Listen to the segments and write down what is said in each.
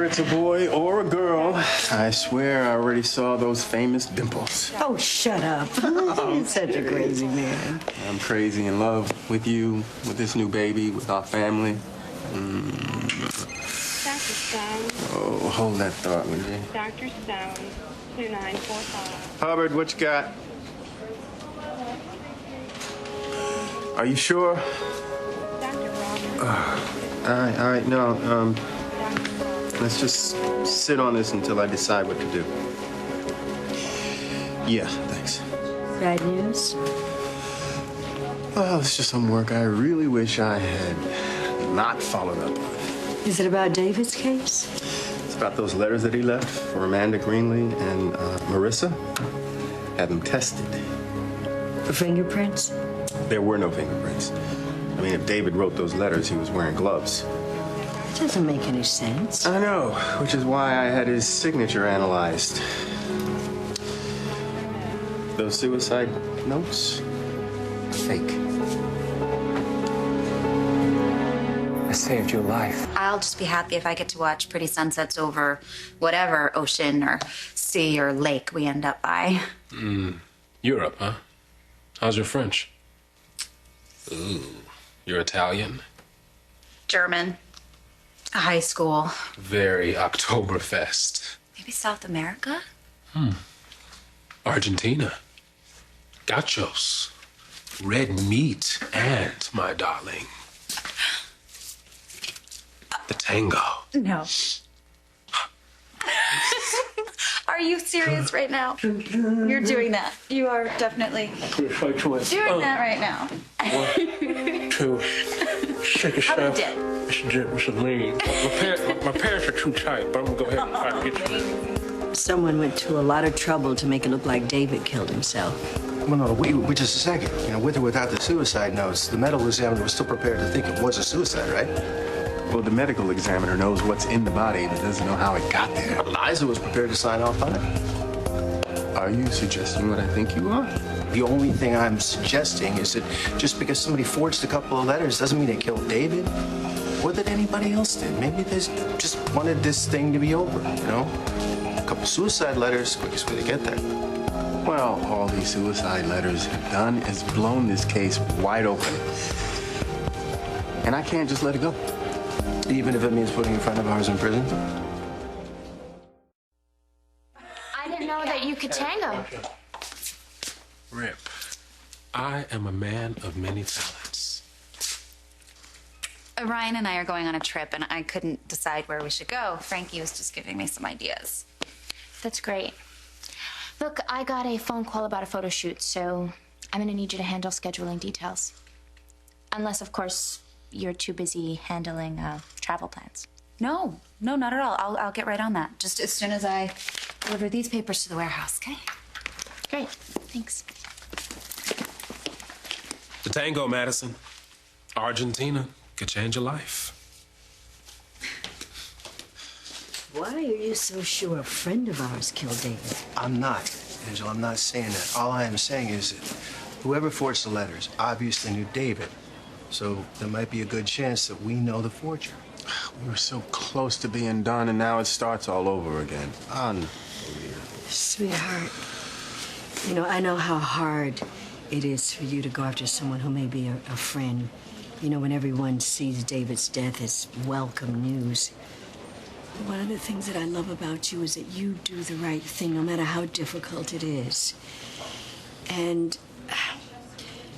It's a boy or a girl. I swear I already saw those famous dimples. Oh, shut up. You're such a crazy man. I'm crazy in love with you, with this new baby, with our family. Dr. Stone. Oh, hold that thought, would you? Dr. Stone, 2945. Hubbard, what you got? Are you sure? Dr. Roberts. All right, no, let's just sit on this until I decide what to do. Yeah, thanks. Bad news? Well, it's just some work I really wish I had not followed up on. Is it about David's case? It's about those letters that he left for Amanda Greenlee and Marissa. Had them tested. For fingerprints? There were no fingerprints. I mean, if David wrote those letters, he was wearing gloves. It doesn't make any sense. I know, which is why I had his signature analyzed. Those suicide notes? Fake. I saved your life. I'll just be happy if I get to watch pretty sunsets over whatever ocean or sea or lake we end up by. Europe, huh? How's your French? Ooh, you're Italian? German. High school. Very Oktoberfest. Maybe South America? Argentina. Gachos. Red meat and, my darling, the tango. No. Are you serious right now? You're doing that. You are definitely doing that right now. 1, 2, shake a How step. did? It's a lean. My pants are too tight, but I'm gonna go ahead and try to get you. Someone went to a lot of trouble to make it look like David killed himself. Well, no, wait just a second. You know, with or without the suicide notes, the medical examiner was still prepared to think it was a suicide, right? Well, the medical examiner knows what's in the body, but doesn't know how it got there. Liza was prepared to sign off on it. Are you suggesting what I think you are? The only thing I'm suggesting is that just because somebody forged a couple of letters doesn't mean they killed David or that anybody else did. Maybe they just wanted this thing to be over, you know? A couple suicide letters, quickest way to get there. Well, all these suicide letters have done is blown this case wide open. And I can't just let it go. Even if it means putting a friend of ours in prison? I didn't know that you could tango. Rip, I am a man of many talents. Ryan and I are going on a trip, and I couldn't decide where we should go. Frankie was just giving me some ideas. That's great. Look, I got a phone call about a photo shoot, so I'm gonna need you to handle scheduling details. Unless, of course, you're too busy handling travel plans. No, not at all. I'll get right on that. Just as soon as I deliver these papers to the warehouse, okay? Great, thanks. The tango, Madison. Argentina could change your life. Why are you so sure a friend of ours killed David? I'm not, Angela. I'm not saying that. All I am saying is that whoever forged the letters obviously knew David. So there might be a good chance that we know the forger. We were so close to being done, and now it starts all over again. Sweetheart, you know, I know how hard it is for you to go after someone who may be a friend. You know, when everyone sees David's death as welcome news. One of the things that I love about you is that you do the right thing, no matter how difficult it is. And,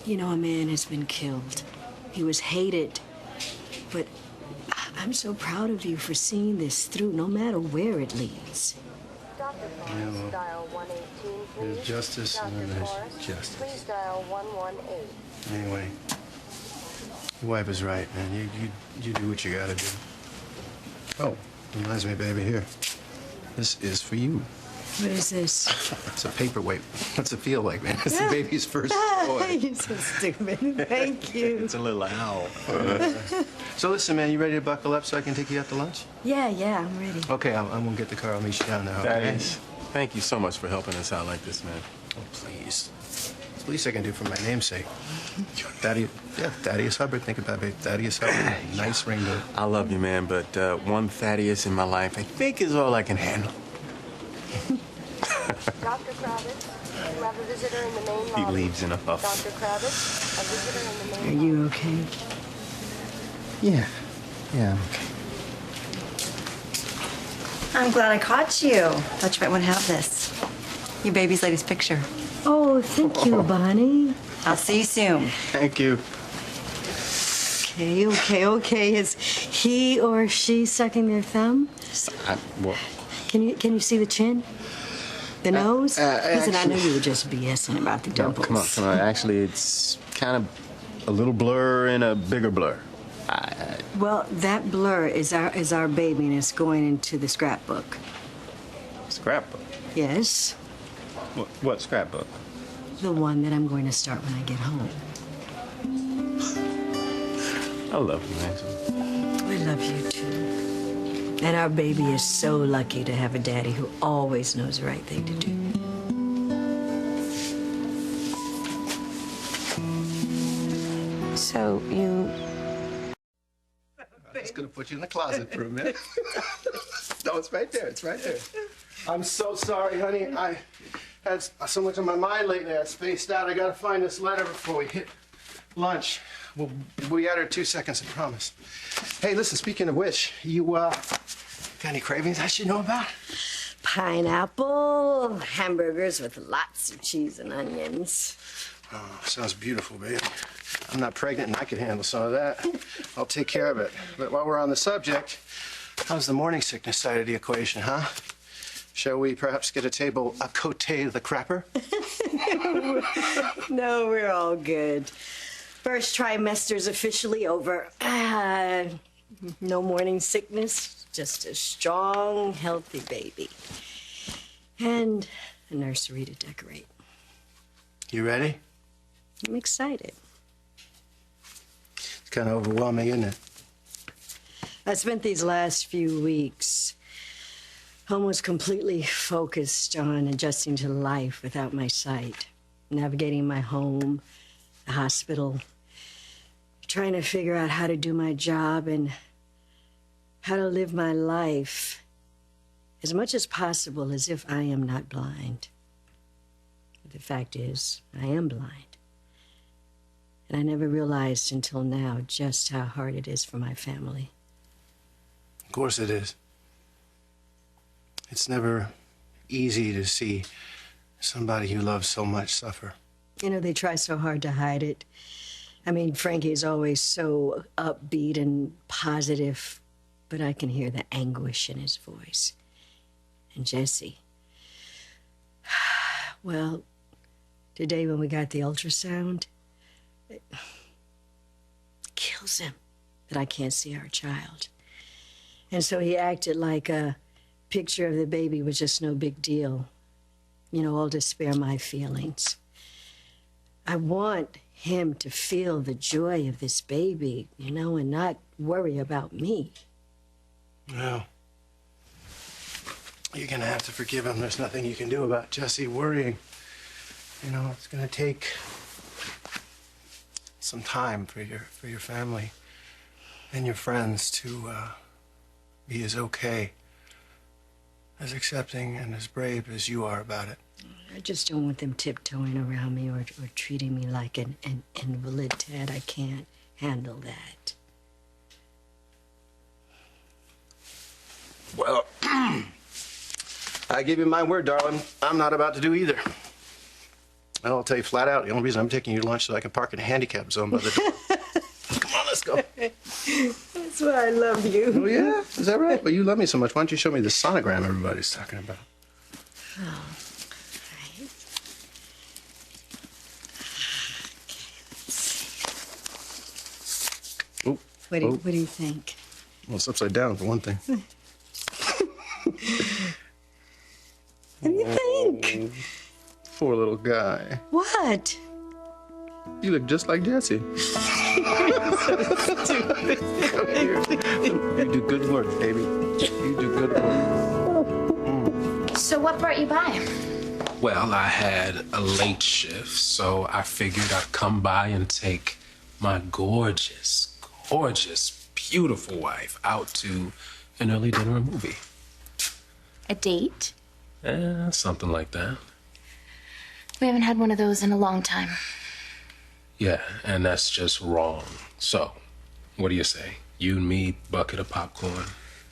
you know, a man has been killed. He was hated, but I'm so proud of you for seeing this through, no matter where it leads. Dr. Forrest, dial 118, please. There's justice and then there's justice. Please dial 118. Anyway, your wife is right, man. You do what you gotta do. Oh, reminds me, baby, here. This is for you. What is this? It's a paperweight. What's it feel like, man? It's the baby's first toy. You're so stupid. Thank you. It's a little owl. So listen, man, you ready to buckle up so I can take you out to lunch? Yeah, I'm ready. Okay, I'm gonna get the car. I'll meet you down there. Okay? Thank you so much for helping us out like this, man. Oh, please. It's the least I can do for my namesake. Thaddeus Hubbard. Think about it, Thaddeus Hubbard. Nice ring to it. I love you, man, but one Thaddeus in my life, I think, is all I can handle. Dr. Kravitz, you have a visitor in the main He lobby. leaves in a huff. Dr. Kravitz, a visitor in the Are main you okay? Yeah, I'm okay. I'm glad I caught you. Thought you might want to have this. Your baby's latest picture. Oh, thank you, Bonnie. I'll see you soon. Thank you. Okay. Is he or she sucking their thumb? Well, Can you see the chin? The nose? Listen, I know actually- you were just BSing about the no, dimples. come on. Actually, it's kind of a little blur and a bigger blur. Well, that blur is our baby, and it's going into the scrapbook. Scrapbook. Yes, What scrapbook? the one that I'm going to start when I get home. I love you, Max. I love you too. And our baby is so lucky to have a daddy who always knows the right thing to do. So you... I'm just gonna put you in the closet for a minute. No, it's right there. It's right there. I'm so sorry, honey. I had so much on my mind lately. I spaced out. I gotta find this letter before we hit lunch. We'll be at her in 2 seconds, I promise. Hey, listen, speaking of which, you, got any cravings I should know about? Pineapple, hamburgers with lots of cheese and onions. Oh, sounds beautiful, baby. I'm not pregnant and I could handle some of that. I'll take care of it. But while we're on the subject, how's the morning sickness side of the equation, huh? Shall we perhaps get a table à côté of the crapper? No, we're all good. First trimester's officially over. No morning sickness, just a strong, healthy baby. And a nursery to decorate. You ready? I'm excited. It's kind of overwhelming, isn't it? I spent these last few weeks almost completely focused on adjusting to life without my sight, navigating my home, the hospital, trying to figure out how to do my job and how to live my life as much as possible as if I am not blind. But the fact is, I am blind. And I never realized until now just how hard it is for my family. Of course it is. It's never easy to see somebody you love so much suffer. You know, they try so hard to hide it. I mean, Frankie is always so upbeat and positive, but I can hear the anguish in his voice. And Jesse, well, today when we got the ultrasound, it kills him that I can't see our child. And so he acted like a picture of the baby was just no big deal, you know, all to spare my feelings. I want him to feel the joy of this baby, you know, and not worry about me. Well, you're gonna have to forgive him. There's nothing you can do about Jesse worrying. You know, it's gonna take some time for your family and your friends to be as okay, as accepting and as brave as you are about it. I just don't want them tiptoeing around me or treating me like an invalid, Ted. I can't handle that. Well, I give you my word, darling. I'm not about to do either. I'll tell you flat out, the only reason I'm taking you to lunch is so I can park in a handicap zone by the door. Come on, let's go. That's why I love you. Oh, yeah? Is that right? Well, you love me so much. Why don't you show me the sonogram everybody's talking about? Oh, right. Oh, What do you think? well, it's upside down for one thing. What do you think? Poor little guy. What? You look just like Jesse. Come here. You do good work, baby. You do good work. So what brought you by? Well, I had a late shift, so I figured I'd come by and take my gorgeous, beautiful wife out to an early dinner or movie. A date? Something like that. We haven't had one of those in a long time. Yeah, and that's just wrong. So, what do you say? You and me, bucket of popcorn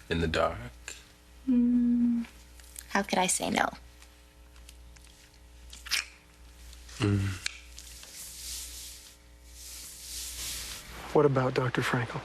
in the dark? How could I say no? What about Dr. Frankel?